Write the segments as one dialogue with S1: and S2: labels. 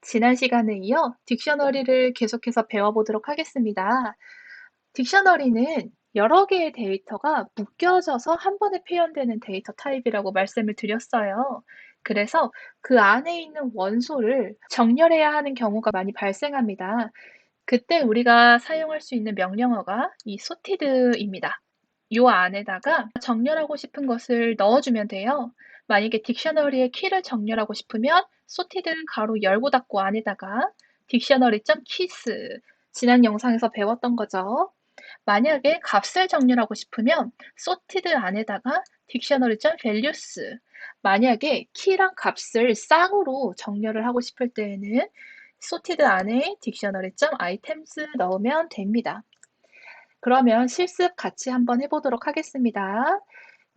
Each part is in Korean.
S1: 지난 시간에 이어 딕셔너리를 계속해서 배워보도록 하겠습니다. 딕셔너리는 여러 개의 데이터가 묶여져서 한 번에 표현되는 데이터 타입이라고 말씀을 드렸어요. 그래서 그 안에 있는 원소를 정렬해야 하는 경우가 많이 발생합니다. 그때 우리가 사용할 수 있는 명령어가 이 sorted입니다. 요 안에다가 정렬하고 싶은 것을 넣어주면 돼요. 만약에 딕셔너리의 키를 정렬하고 싶으면 sorted 가로 열고 닫고 안에다가 dictionary.keys 지난 영상에서 배웠던 거죠. 만약에 값을 정렬하고 싶으면 sorted 안에다가 dictionary.values 만약에 키랑 값을 쌍으로 정렬을 하고 싶을 때에는 sorted 안에 dictionary.items 넣으면 됩니다. 그러면 실습 같이 한번 해보도록 하겠습니다.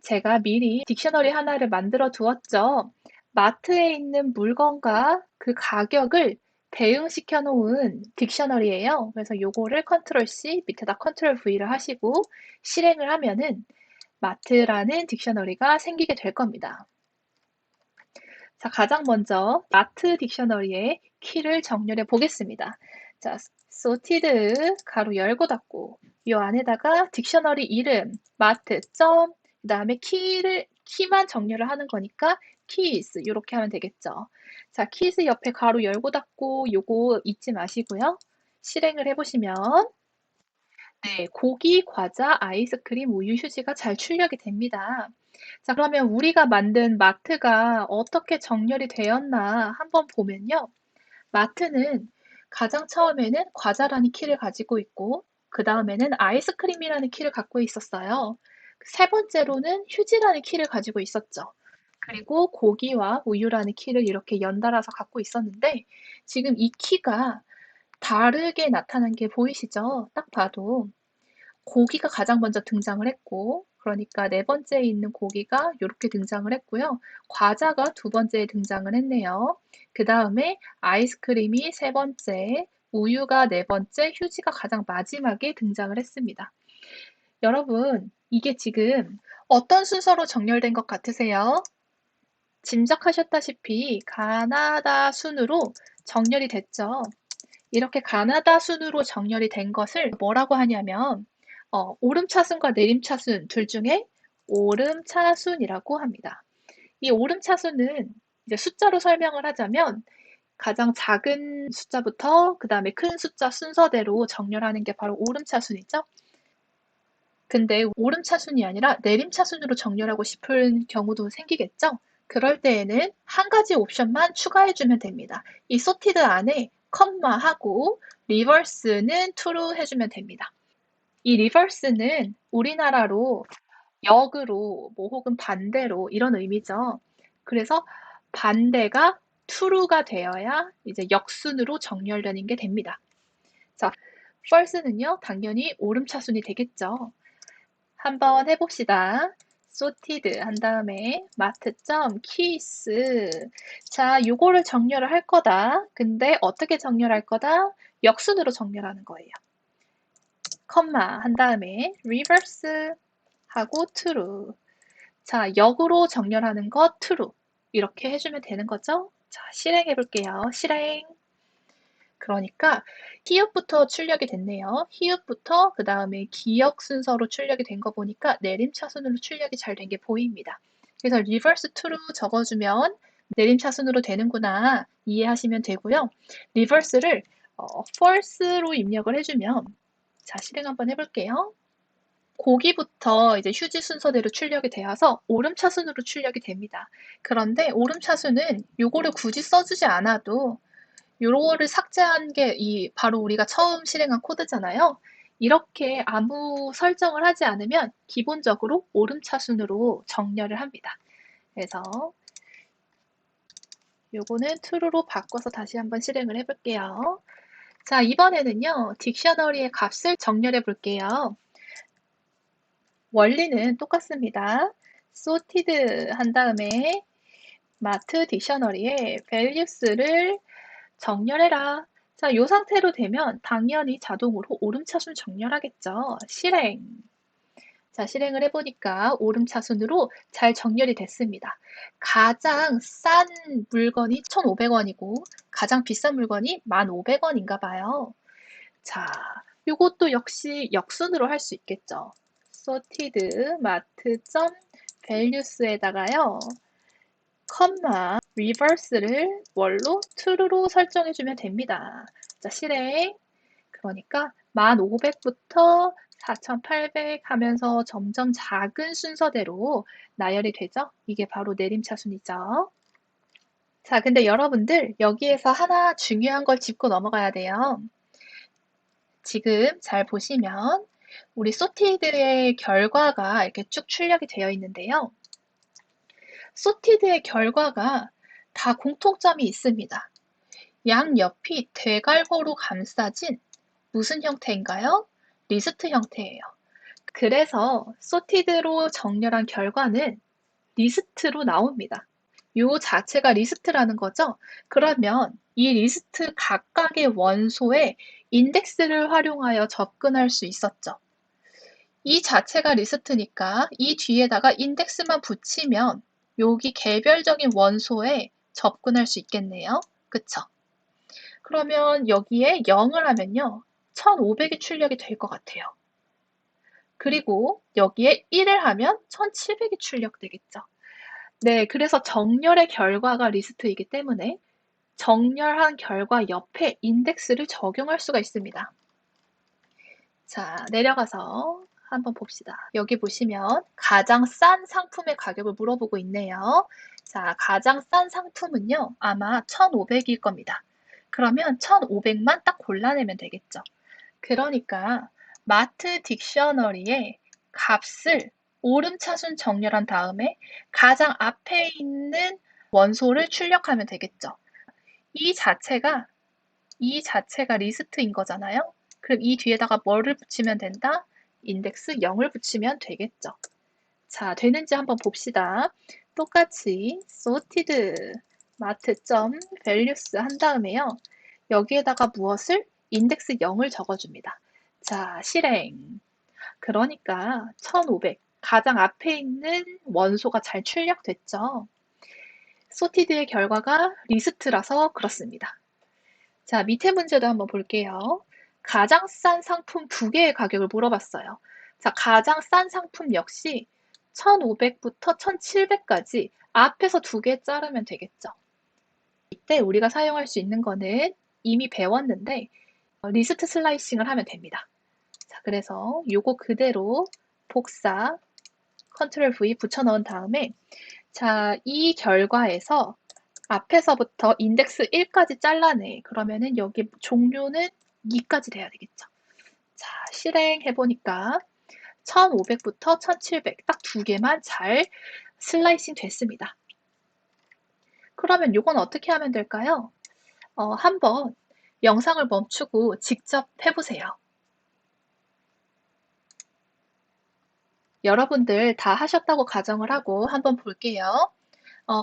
S1: 제가 미리 딕셔너리 하나를 만들어 두었죠. 마트에 있는 물건과 그 가격을 대응시켜 놓은 딕셔너리예요. 그래서 요거를 컨트롤 C 밑에다 컨트롤 V를 하시고 실행을 하면은 마트라는 딕셔너리가 생기게 될 겁니다. 자, 가장 먼저 마트 딕셔너리의 키를 정렬해 보겠습니다. 자, sorted 가로 열고 닫고 이 안에다가 딕셔너리 이름 마트 점 그다음에 키만 정렬을 하는 거니까 keys 이렇게 하면 되겠죠. 자, keys 옆에 가로 열고 닫고 요거 잊지 마시고요. 실행을 해보시면 네, 고기, 과자, 아이스크림, 우유, 휴지가 잘 출력이 됩니다. 자, 그러면 우리가 만든 마트가 어떻게 정렬이 되었나 한번 보면요. 마트는 가장 처음에는 과자라는 키를 가지고 있고, 그 다음에는 아이스크림이라는 키를 갖고 있었어요. 세 번째로는 휴지라는 키를 가지고 있었죠. 그리고 고기와 우유라는 키를 이렇게 연달아서 갖고 있었는데, 지금 이 키가 다르게 나타난 게 보이시죠? 딱 봐도. 고기가 가장 먼저 등장을 했고, 그러니까 네 번째에 있는 고기가 이렇게 등장을 했고요. 과자가 두 번째에 등장을 했네요. 그 다음에 아이스크림이 세 번째, 우유가 네 번째, 휴지가 가장 마지막에 등장을 했습니다. 여러분, 이게 지금 어떤 순서로 정렬된 것 같으세요? 짐작하셨다시피 가나다 순으로 정렬이 됐죠. 이렇게 가나다 순으로 정렬이 된 것을 뭐라고 하냐면 오름차순과 내림차순 둘 중에 오름차순이라고 합니다. 이 오름차순은 이제 숫자로 설명을 하자면 가장 작은 숫자부터 그 다음에 큰 숫자 순서대로 정렬하는 게 바로 오름차순이죠. 근데 오름차순이 아니라 내림차순으로 정렬하고 싶은 경우도 생기겠죠. 그럴 때에는 한 가지 옵션만 추가해주면 됩니다. 이 sorted 안에 컴마하고 reverse는 true 해주면 됩니다. 이 reverse는 우리나라로 역으로 뭐 혹은 반대로 이런 의미죠. 그래서 반대가 true가 되어야 이제 역순으로 정렬되는 게 됩니다. 자, false는요, 당연히 오름차순이 되겠죠. 한번 해봅시다. sorted 한 다음에 마트.keys 자, 요거를 정렬을 할 거다. 근데 어떻게 정렬할 거다? 역순으로 정렬하는 거예요. 컴마 한 다음에 reverse 하고 true 자, 역으로 정렬하는 것 true 이렇게 해주면 되는 거죠. 자, 실행해 볼게요. 실행 그러니까 히읗부터 출력이 됐네요. 히읗부터 그 다음에 기역 순서로 출력이 된 거 보니까 내림차순으로 출력이 잘 된 게 보입니다. 그래서 reverse to로 적어주면 내림차순으로 되는구나 이해하시면 되고요. reverse를 false로 입력을 해주면 자 실행 한번 해볼게요. 고기부터 이제 휴지 순서대로 출력이 되어서 오름차순으로 출력이 됩니다. 그런데 오름차순은 요거를 굳이 써주지 않아도 요거를 삭제한 게 바로 우리가 처음 실행한 코드잖아요. 이렇게 아무 설정을 하지 않으면 기본적으로 오름차순으로 정렬을 합니다. 그래서 요거는 true로 바꿔서 다시 한번 실행을 해볼게요. 자, 이번에는요, 딕셔너리의 값을 정렬해 볼게요. 원리는 똑같습니다. sorted 한 다음에 마트 딕셔너리의 values를 정렬해라. 자, 이 상태로 되면 당연히 자동으로 오름차순 정렬하겠죠. 실행. 자, 실행을 해보니까 오름차순으로 잘 정렬이 됐습니다. 가장 싼 물건이 1,500원이고 가장 비싼 물건이 1,500원인가 봐요. 자, 요것도 역시 역순으로 할 수 있겠죠. sorted mart.values에다가요. 컴마 reverse를 뭘로? true로 설정해주면 됩니다. 자, 실행. 그러니까 1,500부터 4,800 하면서 점점 작은 순서대로 나열이 되죠. 이게 바로 내림차순이죠. 자, 근데 여러분들 여기에서 하나 중요한 걸 짚고 넘어가야 돼요. 지금 잘 보시면 우리 sorted의 결과가 이렇게 쭉 출력이 되어 있는데요. sorted의 결과가 다 공통점이 있습니다. 양옆이 대괄호로 감싸진 무슨 형태인가요? 리스트 형태예요. 그래서 sorted로 정렬한 결과는 리스트로 나옵니다. 요 자체가 리스트라는 거죠. 그러면 이 리스트 각각의 원소에 인덱스를 활용하여 접근할 수 있었죠. 이 자체가 리스트니까 이 뒤에다가 인덱스만 붙이면 여기 개별적인 원소에 접근할 수 있겠네요. 그쵸? 그러면 여기에 0을 하면요. 1,500이 출력이 될 것 같아요. 그리고 여기에 1을 하면 1,700이 출력되겠죠. 네, 그래서 정렬의 결과가 리스트이기 때문에 정렬한 결과 옆에 인덱스를 적용할 수가 있습니다. 자, 내려가서 한번 봅시다. 여기 보시면 가장 싼 상품의 가격을 물어보고 있네요. 자, 가장 싼 상품은요, 아마 1,500일 겁니다. 그러면 1,500만 딱 골라내면 되겠죠. 그러니까 마트 딕셔너리의 값을 오름차순 정렬한 다음에 가장 앞에 있는 원소를 출력하면 되겠죠. 이 자체가 리스트인 거잖아요. 그럼 이 뒤에다가 뭐를 붙이면 된다? 인덱스 0을 붙이면 되겠죠. 자, 되는지 한번 봅시다. 똑같이 sorted mart.values 한 다음에요. 여기에다가 무엇을? 인덱스 0을 적어줍니다. 자, 실행. 그러니까 1,500. 가장 앞에 있는 원소가 잘 출력됐죠. sorted의 결과가 리스트라서 그렇습니다. 자, 밑에 문제도 한번 볼게요. 가장 싼 상품 2개의 가격을 물어봤어요. 자, 가장 싼 상품 역시 1,500부터 1,700까지 앞에서 2개 자르면 되겠죠. 이때 우리가 사용할 수 있는 거는 이미 배웠는데 리스트 슬라이싱을 하면 됩니다. 자, 그래서 요거 그대로 복사 컨트롤 V 붙여 넣은 다음에 자, 이 결과에서 앞에서부터 인덱스 1까지 잘라내. 그러면은 여기 종료는 2까지 돼야 되겠죠. 자, 실행해 보니까 1,500부터 1,700 딱 2개만 잘 슬라이싱 됐습니다. 그러면 이건 어떻게 하면 될까요? 한번 영상을 멈추고 직접 해보세요. 여러분들 다 하셨다고 가정을 하고 한번 볼게요.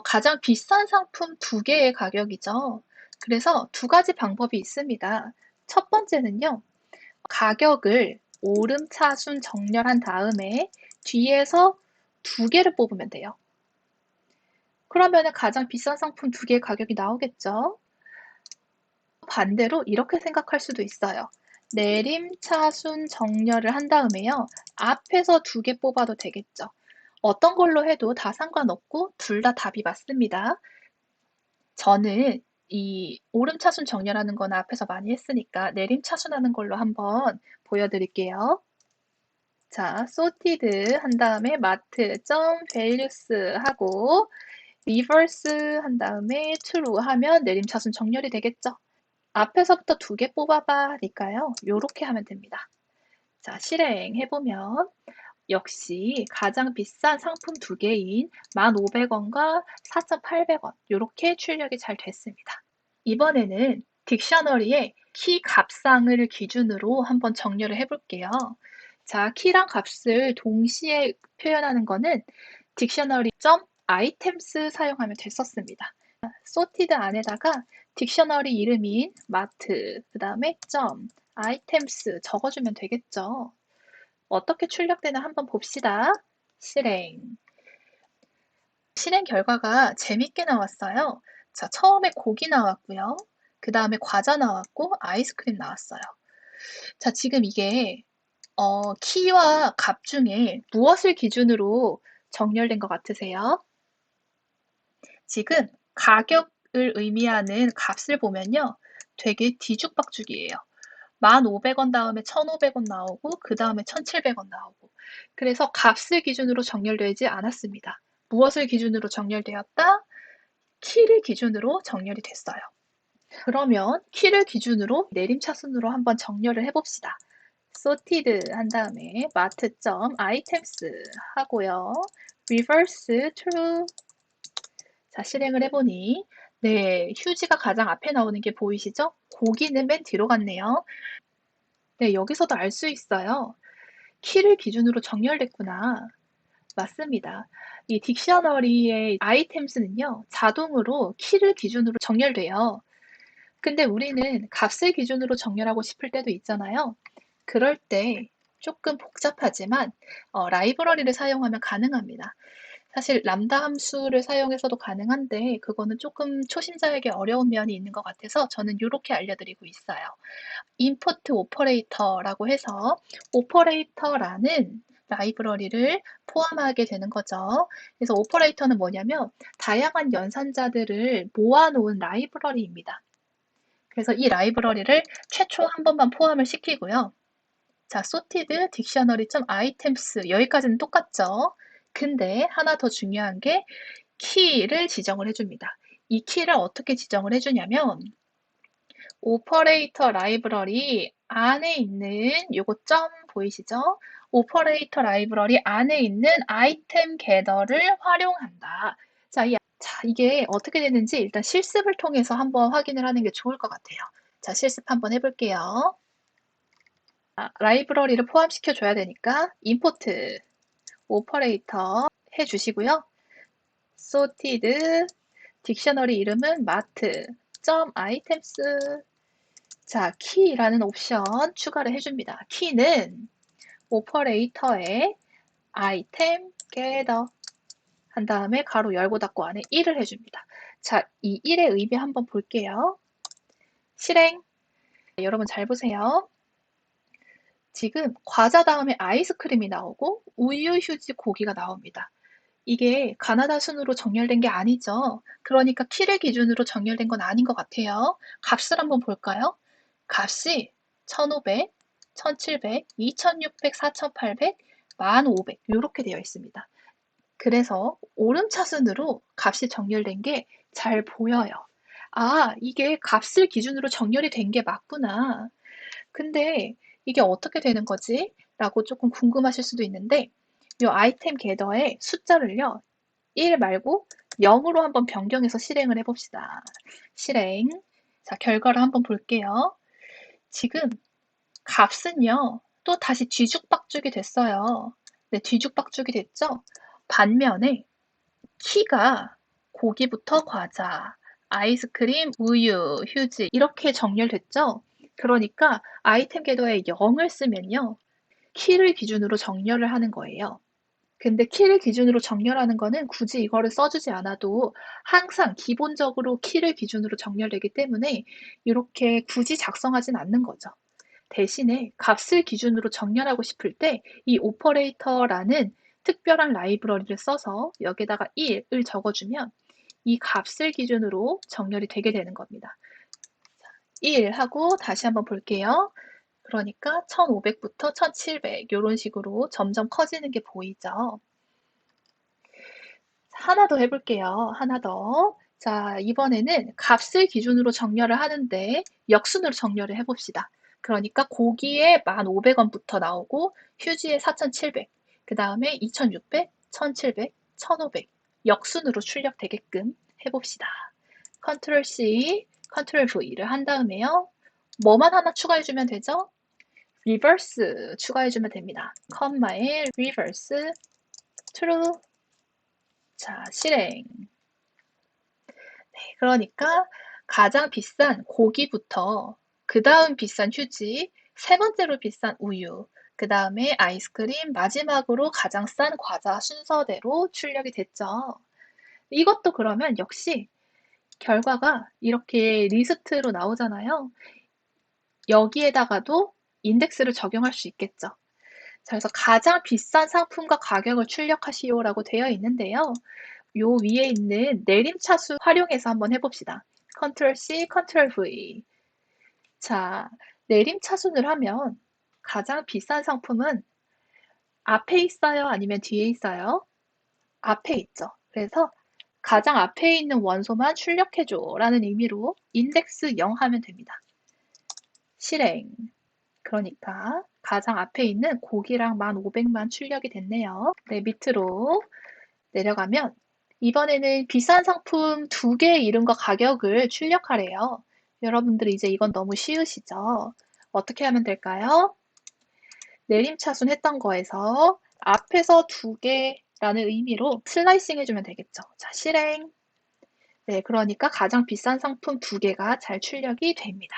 S1: 가장 비싼 상품 2개의 가격이죠. 그래서 2가지 방법이 있습니다. 첫 번째는요. 가격을 오름차순 정렬한 다음에 뒤에서 2개를 뽑으면 돼요. 그러면 가장 비싼 상품 2개의 가격이 나오겠죠. 반대로 이렇게 생각할 수도 있어요. 내림차순 정렬을 한 다음에요. 앞에서 2개 뽑아도 되겠죠. 어떤 걸로 해도 다 상관없고 둘 다 답이 맞습니다. 저는 이 오름차순 정렬하는 건 앞에서 많이 했으니까 내림차순하는 걸로 한번 보여드릴게요. 자, sorted 한 다음에 mart.values 하고 reverse 한 다음에 true 하면 내림차순 정렬이 되겠죠. 앞에서부터 2개 뽑아봐 하니까요. 요렇게 하면 됩니다. 자, 실행해보면 역시 가장 비싼 상품 2개인 1,500원과 4,800원 이렇게 출력이 잘 됐습니다. 이번에는 딕셔너리의 키 값상을 기준으로 한번 정렬을 해볼게요. 자, 키랑 값을 동시에 표현하는 거는 dictionary.items 사용하면 됐었습니다. sorted 안에다가 딕셔너리 이름인 마트, 그 다음에 점, items 적어주면 되겠죠. 어떻게 출력되나 한번 봅시다. 실행. 실행 결과가 재밌게 나왔어요. 자, 처음에 고기 나왔고요. 그 다음에 과자 나왔고 아이스크림 나왔어요. 자, 지금 이게 키와 값 중에 무엇을 기준으로 정렬된 것 같으세요? 지금 가격을 의미하는 값을 보면요. 되게 뒤죽박죽이에요. 1,500원 다음에 1,500원 나오고 그 다음에 1,700원 나오고 그래서 값을 기준으로 정렬되지 않았습니다. 무엇을 기준으로 정렬되었다? 키를 기준으로 정렬이 됐어요. 그러면 키를 기준으로 내림차순으로 한번 정렬을 해봅시다. sorted 한 다음에 math.items 하고요. reverse true. 자, 실행을 해보니 네, 휴지가 가장 앞에 나오는 게 보이시죠? 고기는 맨 뒤로 갔네요. 네, 여기서도 알 수 있어요. 키를 기준으로 정렬됐구나. 맞습니다. 이 딕셔너리의 아이템스는요, 자동으로 키를 기준으로 정렬돼요. 근데 우리는 값을 기준으로 정렬하고 싶을 때도 있잖아요. 그럴 때 조금 복잡하지만 라이브러리를 사용하면 가능합니다. 사실 람다 함수를 사용해서도 가능한데 그거는 조금 초심자에게 어려운 면이 있는 것 같아서 저는 이렇게 알려드리고 있어요. 임포트 오퍼레이터라고 해서 오퍼레이터라는 라이브러리를 포함하게 되는 거죠. 그래서 오퍼레이터는 뭐냐면 다양한 연산자들을 모아놓은 라이브러리입니다. 그래서 이 라이브러리를 최초 한 번만 포함을 시키고요. 자, sorted dictionary.items 여기까지는 똑같죠? 근데 하나 더 중요한 게 키를 지정을 해줍니다. 이 키를 어떻게 지정을 해주냐면 오퍼레이터 라이브러리 안에 있는 요거 점 보이시죠? 오퍼레이터 라이브러리 안에 있는 아이템 겟터를 활용한다. 자, 이게 어떻게 되는지 일단 실습을 통해서 한번 확인을 하는 게 좋을 것 같아요. 자, 실습 한번 해볼게요. 라이브러리를 포함시켜 줘야 되니까 import 오퍼레이터 해주시고요. sorted 딕셔너리 이름은 math.items. 자, 키라는 옵션 추가를 해줍니다. 키는 오퍼레이터에 아이템 겟터 한 다음에 가로 열고 닫고 안에 1을 해줍니다. 자, 이 1의 의미 한번 볼게요. 실행. 여러분 잘 보세요. 지금 과자 다음에 아이스크림이 나오고 우유, 휴지, 고기가 나옵니다. 이게 가나다 순으로 정렬된 게 아니죠. 그러니까 키를 기준으로 정렬된 건 아닌 것 같아요. 값을 한번 볼까요? 값이 1,500, 1,700, 2,600, 4,800, 1,500 이렇게 되어 있습니다. 그래서 오름차순으로 값이 정렬된 게 잘 보여요. 아, 이게 값을 기준으로 정렬이 된 게 맞구나. 근데 이게 어떻게 되는 거지? 라고 조금 궁금하실 수도 있는데 이 아이템 겟터에 숫자를요. 1 말고 0으로 한번 변경해서 실행을 해봅시다. 실행. 자, 결과를 한번 볼게요. 지금 값은요. 또 다시 뒤죽박죽이 됐어요. 네, 뒤죽박죽이 됐죠? 반면에 키가 고기부터 과자, 아이스크림, 우유, 휴지 이렇게 정렬됐죠? 그러니까 아이템 겟터에 0을 쓰면요. 키를 기준으로 정렬을 하는 거예요. 근데 키를 기준으로 정렬하는 거는 굳이 이거를 써주지 않아도 항상 기본적으로 키를 기준으로 정렬되기 때문에 이렇게 굳이 작성하진 않는 거죠. 대신에 값을 기준으로 정렬하고 싶을 때 이 오퍼레이터라는 특별한 라이브러리를 써서 여기다가 1을 적어주면 이 값을 기준으로 정렬이 되게 되는 겁니다. 1 하고 다시 한번 볼게요. 그러니까 1,500부터 1,700 이런 식으로 점점 커지는 게 보이죠. 하나 더 해볼게요. 하나 더. 자, 이번에는 값을 기준으로 정렬을 하는데 역순으로 정렬을 해봅시다. 그러니까 고기에 1,500원부터 나오고 휴지에 4,700, 그 다음에 2,600, 1,700, 1,500 역순으로 출력되게끔 해봅시다. 컨트롤 C, 컨트롤 V를 한 다음에요. 뭐만 하나 추가해주면 되죠? 리버스 추가해주면 됩니다. 컴마에 리버스 true. 자, 실행. 그러니까 가장 비싼 고기부터 그 다음 비싼 휴지, 세 번째로 비싼 우유, 그 다음에 아이스크림, 마지막으로 가장 싼 과자 순서대로 출력이 됐죠. 이것도 그러면 역시 결과가 이렇게 리스트로 나오잖아요. 여기에다가도 인덱스를 적용할 수 있겠죠. 자, 그래서 가장 비싼 상품과 가격을 출력하시오라고 되어 있는데요. 요 위에 있는 내림차수 활용해서 한번 해봅시다. Ctrl C, Ctrl V. 자, 내림차순을 하면 가장 비싼 상품은 앞에 있어요? 아니면 뒤에 있어요? 앞에 있죠. 그래서 가장 앞에 있는 원소만 출력해줘 라는 의미로 인덱스 0 하면 됩니다. 실행. 그러니까 가장 앞에 있는 고기랑 1500만 출력이 됐네요. 네, 밑으로 내려가면 이번에는 비싼 상품 2개의 이름과 가격을 출력하래요. 여러분들 이제 이건 너무 쉬우시죠? 어떻게 하면 될까요? 내림차순 했던 거에서 앞에서 2개라는 의미로 슬라이싱 해주면 되겠죠. 자, 실행. 네, 그러니까 가장 비싼 상품 2개가 잘 출력이 됩니다.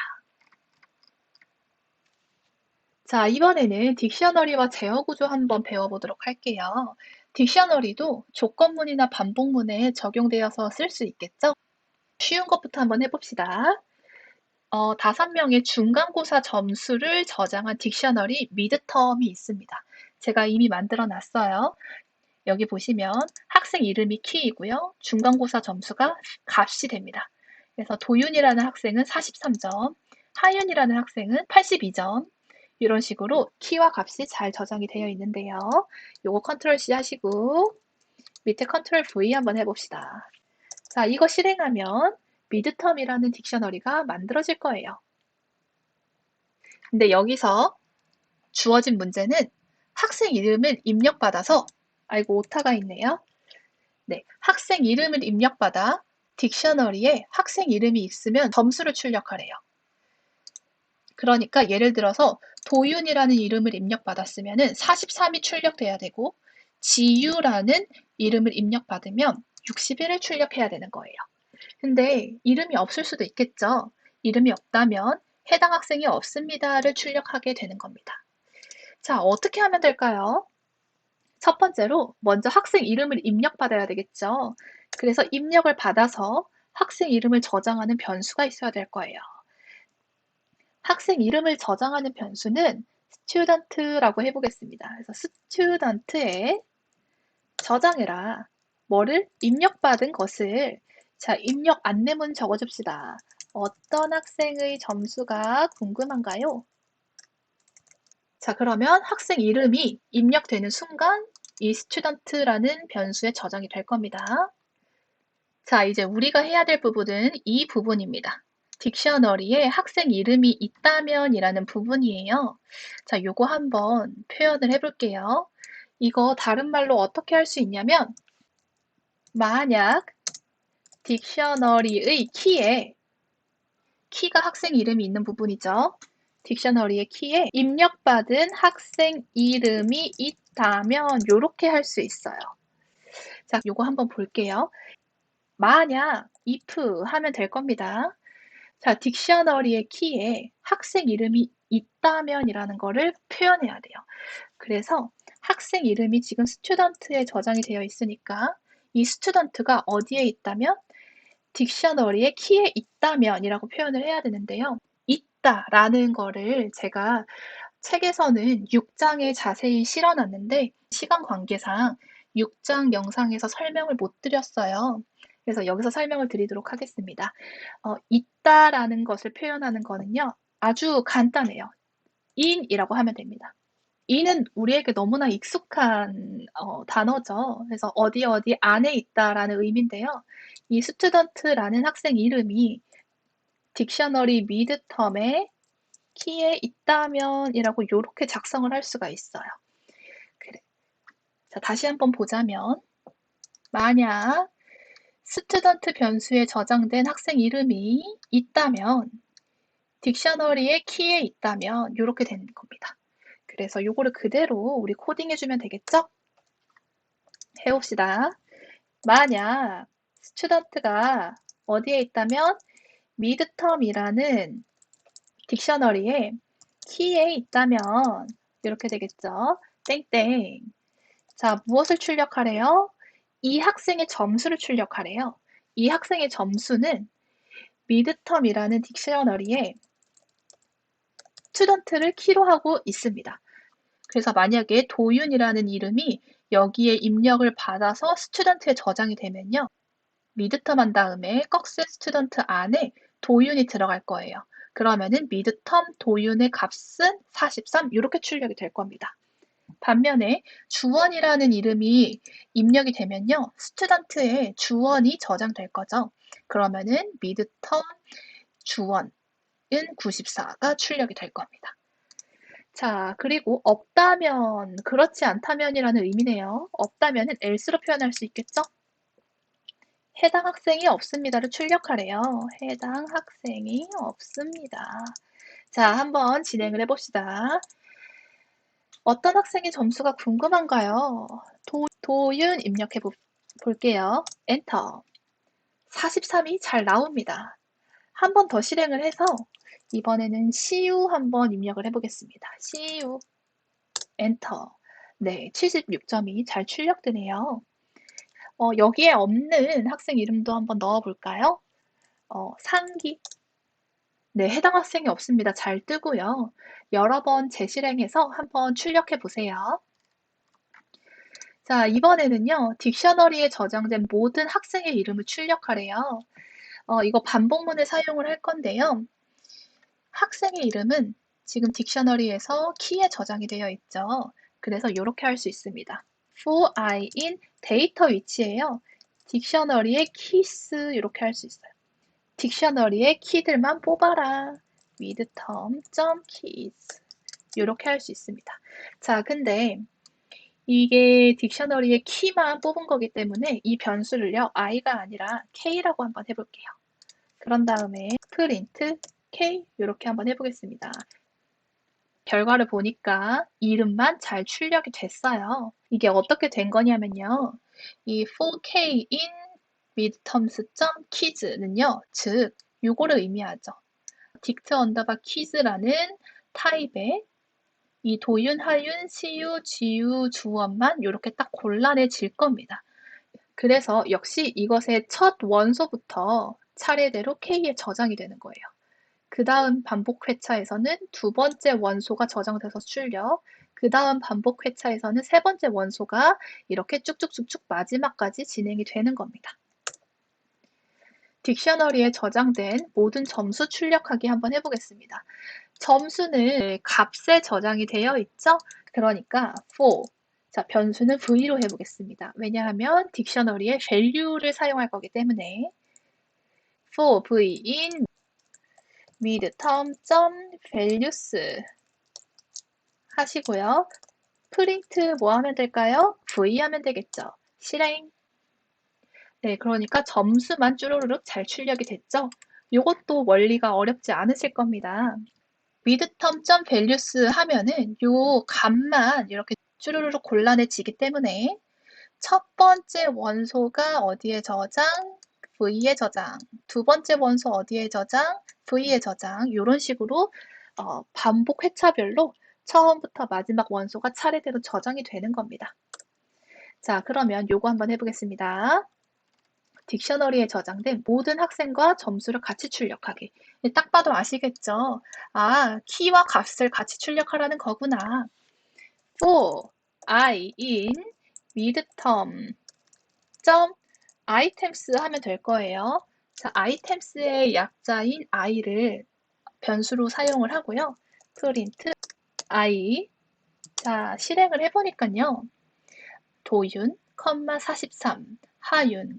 S1: 자, 이번에는 딕셔너리와 제어 구조 한번 배워보도록 할게요. 딕셔너리도 조건문이나 반복문에 적용되어서 쓸 수 있겠죠? 쉬운 것부터 한번 해봅시다. 5명의 중간고사 점수를 저장한 딕셔너리 미드텀이 있습니다. 제가 이미 만들어 놨어요. 여기 보시면 학생 이름이 키이고요. 중간고사 점수가 값이 됩니다. 그래서 도윤이라는 학생은 43점, 하윤이라는 학생은 82점, 이런 식으로 키와 값이 잘 저장이 되어 있는데요. 요거 컨트롤 C 하시고 밑에 컨트롤 V 한번 해봅시다. 자, 이거 실행하면 미드텀이라는 딕셔너리가 만들어질 거예요. 근데 여기서 주어진 문제는 학생 이름을 입력받아서, 아이고 오타가 있네요. 네, 학생 이름을 입력받아 딕셔너리에 학생 이름이 있으면 점수를 출력하래요. 그러니까 예를 들어서 도윤이라는 이름을 입력받았으면 43이 출력돼야 되고 지유라는 이름을 입력받으면 61을 출력해야 되는 거예요. 근데 이름이 없을 수도 있겠죠. 이름이 없다면 해당 학생이 없습니다를 출력하게 되는 겁니다. 자, 어떻게 하면 될까요? 첫 번째로 먼저 학생 이름을 입력받아야 되겠죠. 그래서 입력을 받아서 학생 이름을 저장하는 변수가 있어야 될 거예요. 학생 이름을 저장하는 변수는 student라고 해보겠습니다. 그래서 student에 저장해라. 뭐를? 입력받은 것을. 자, 입력 안내문 적어줍시다. 어떤 학생의 점수가 궁금한가요? 자, 그러면 학생 이름이 입력되는 순간 이 student라는 변수에 저장이 될 겁니다. 자, 이제 우리가 해야 될 부분은 이 부분입니다. 딕셔너리에 학생 이름이 있다면 이라는 부분이에요. 자, 요거 한번 표현을 해볼게요. 이거 다른 말로 어떻게 할 수 있냐면 만약 딕셔너리의 키에 키가 학생 이름이 있는 부분이죠. 딕셔너리의 키에 입력받은 학생 이름이 있다면 이렇게 할 수 있어요. 자, 요거 한번 볼게요. 만약 if 하면 될 겁니다. 자, 딕셔너리의 키에 학생 이름이 있다면 이라는 거를 표현해야 돼요. 그래서 학생 이름이 지금 스튜던트에 저장이 되어 있으니까 이 스튜던트가 어디에 있다면 딕셔너리의 키에 있다면 이라고 표현을 해야 되는데요. 있다라는 거를 제가 책에서는 6장에 자세히 실어놨는데 시간 관계상 6장 영상에서 설명을 못 드렸어요. 그래서 여기서 설명을 드리도록 하겠습니다. 있다라는 것을 표현하는 거는요. 아주 간단해요. in이라고 하면 됩니다. in은 우리에게 너무나 익숙한 단어죠. 그래서 어디 어디 안에 있다라는 의미인데요. 이 student라는 학생 이름이 딕셔너리 미드텀에 키에 있다면 이라고 이렇게 작성을 할 수가 있어요. 그래. 자, 다시 한번 보자면 만약 스튜던트 변수에 저장된 학생 이름이 있다면 딕셔너리의 키에 있다면 이렇게 되는 겁니다. 그래서 요거를 그대로 우리 코딩해주면 되겠죠? 해봅시다. 만약 스튜던트가 어디에 있다면 미드텀이라는 딕셔너리에 키에 있다면 이렇게 되겠죠. 땡땡. 자, 무엇을 출력하래요? 이 학생의 점수를 출력하래요. 이 학생의 점수는 미드텀이라는 딕셔너리에 스튜던트를 키로 하고 있습니다. 그래서 만약에 도윤이라는 이름이 여기에 입력을 받아서 스튜던트에 저장이 되면요. 미드텀 한 다음에 꺽쇠 스튜던트 안에 도윤이 들어갈 거예요. 그러면은 미드텀 도윤의 값은 43 이렇게 출력이 될 겁니다. 반면에 주원이라는 이름이 입력이 되면요. 스튜던트에 주원이 저장될 거죠. 그러면은 미드텀 주원은 94가 출력이 될 겁니다. 자, 그리고 없다면, 그렇지 않다면이라는 의미네요. 없다면은 else로 표현할 수 있겠죠? 해당 학생이 없습니다를 출력하래요. 해당 학생이 없습니다. 자, 한번 진행을 해봅시다. 어떤 학생의 점수가 궁금한가요? 도윤 입력해 볼게요. 엔터. 43이 잘 나옵니다. 한 번 더 실행을 해서 이번에는 CU 한번 입력을 해보겠습니다. CU. 엔터. 네, 76점이 잘 출력되네요. 여기에 없는 학생 이름도 한번 넣어볼까요? 상기. 네, 해당 학생이 없습니다. 잘 뜨고요. 여러 번 재실행해서 한번 출력해 보세요. 자, 이번에는요, 딕셔너리에 저장된 모든 학생의 이름을 출력하래요. 이거 반복문을 사용을 할 건데요. 학생의 이름은 지금 딕셔너리에서 키에 저장이 되어 있죠. 그래서 이렇게 할 수 있습니다. for i인 데이터 위치에요. 딕셔너리의 키스 이렇게 할 수 있어요. 딕셔너리의 키들만 뽑아라. midterm.keys 이렇게 할 수 있습니다. 자, 근데 이게 딕셔너리의 키만 뽑은 거기 때문에 이 변수를요, i가 아니라 k라고 한번 해볼게요. 그런 다음에 print k 이렇게 한번 해보겠습니다. 결과를 보니까 이름만 잘 출력이 됐어요. 이게 어떻게 된 거냐면요. 이 4k인 midterms.kids는요, 즉 요거를 의미하죠. dict 언더바 퀴즈라는 타입의 이 도윤, 하윤, 시유, 지유, 주어만 이렇게 딱 골라내질 겁니다. 그래서 역시 이것의 첫 원소부터 차례대로 K에 저장이 되는 거예요. 그 다음 반복 회차에서는 두 번째 원소가 저장돼서 출력, 그 다음 반복 회차에서는 세 번째 원소가 이렇게 쭉쭉쭉쭉 마지막까지 진행이 되는 겁니다. 딕셔너리에 저장된 모든 점수 출력하기 한번 해보겠습니다. 점수는 값에 저장이 되어 있죠? 그러니까 for, 자, 변수는 v로 해보겠습니다. 왜냐하면 딕셔너리에 value를 사용할 거기 때문에 for v인 midterm.values 하시고요. 프린트 뭐 하면 될까요? v 하면 되겠죠. 실행. 네, 그러니까 점수만 쭈루루룩 잘 출력이 됐죠? 이것도 원리가 어렵지 않으실 겁니다. midterm.values 하면은 요 값만 이렇게 쭈루루룩 골라내지기 때문에 첫 번째 원소가 어디에 저장? V에 저장. 두 번째 원소 어디에 저장? V에 저장. 이런 식으로 반복 회차별로 처음부터 마지막 원소가 차례대로 저장이 되는 겁니다. 자, 그러면 요거 한번 해보겠습니다. 딕셔너리에 저장된 모든 학생과 점수를 같이 출력하기. 딱 봐도 아시겠죠? 아, 키와 값을 같이 출력하라는 거구나. for I in midterm 점 items 하면 될 거예요. 자, items의 약자인 i를 변수로 사용을 하고요. print i. 자, 실행을 해보니까요. 도윤, 43, 하윤,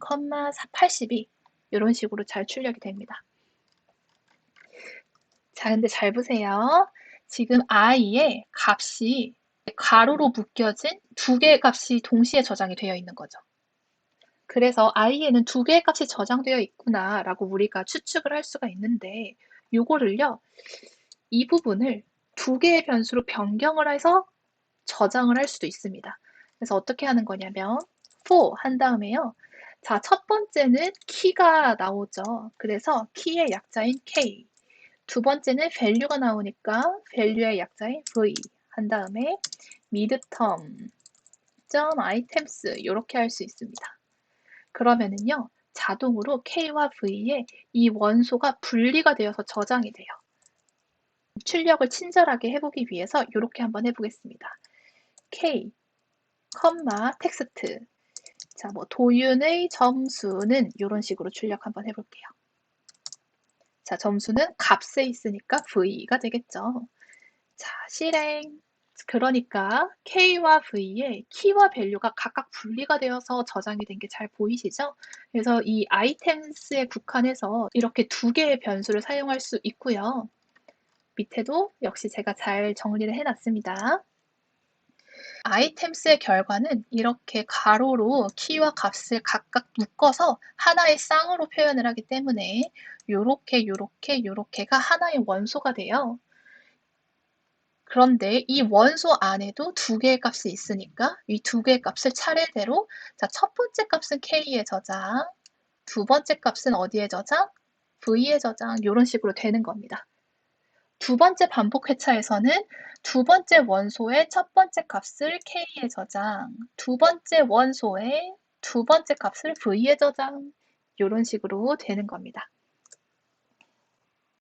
S1: 82 이런 식으로 잘 출력이 됩니다. 자, 근데 잘 보세요. 지금 i의 값이 가로로 묶여진 두 개의 값이 동시에 저장이 되어 있는 거죠. 그래서 i에는 두 개의 값이 저장되어 있구나라고 우리가 추측을 할 수가 있는데 요거를요. 이 부분을 두 개의 변수로 변경을 해서 저장을 할 수도 있습니다. 그래서 어떻게 하는 거냐면 for 한 다음에요. 자, 첫 번째는 키가 나오죠. 그래서 키의 약자인 k. 두 번째는 value가 나오니까 value의 약자인 v 한 다음에 midterm 점 items 이렇게 할 수 있습니다. 그러면은요, 자동으로 K와 V에 이 원소가 분리가 되어서 저장이 돼요. 출력을 친절하게 해보기 위해서 이렇게 한번 해보겠습니다. K, 텍스트. 자, 뭐 도윤의 점수는 이런 식으로 출력 한번 해볼게요. 자, 점수는 값에 있으니까 V가 되겠죠. 자, 실행. 그러니까 K와 V에 키와 밸류가 각각 분리가 되어서 저장이 된 게 잘 보이시죠? 그래서 이 아이템스에 국한해서 이렇게 두 개의 변수를 사용할 수 있고요. 밑에도 역시 제가 잘 정리를 해놨습니다. 아이템스의 결과는 이렇게 가로로 키와 값을 각각 묶어서 하나의 쌍으로 표현을 하기 때문에 요렇게가 하나의 원소가 돼요. 그런데 이 원소 안에도 두 개의 값이 있으니까 이 두 개의 값을 차례대로 자, 첫 번째 값은 K에 저장, 두 번째 값은 어디에 저장? V에 저장 이런 식으로 되는 겁니다. 두 번째 반복 회차에서는 두 번째 원소의 첫 번째 값을 K에 저장, 두 번째 원소의 두 번째 값을 V에 저장 이런 식으로 되는 겁니다.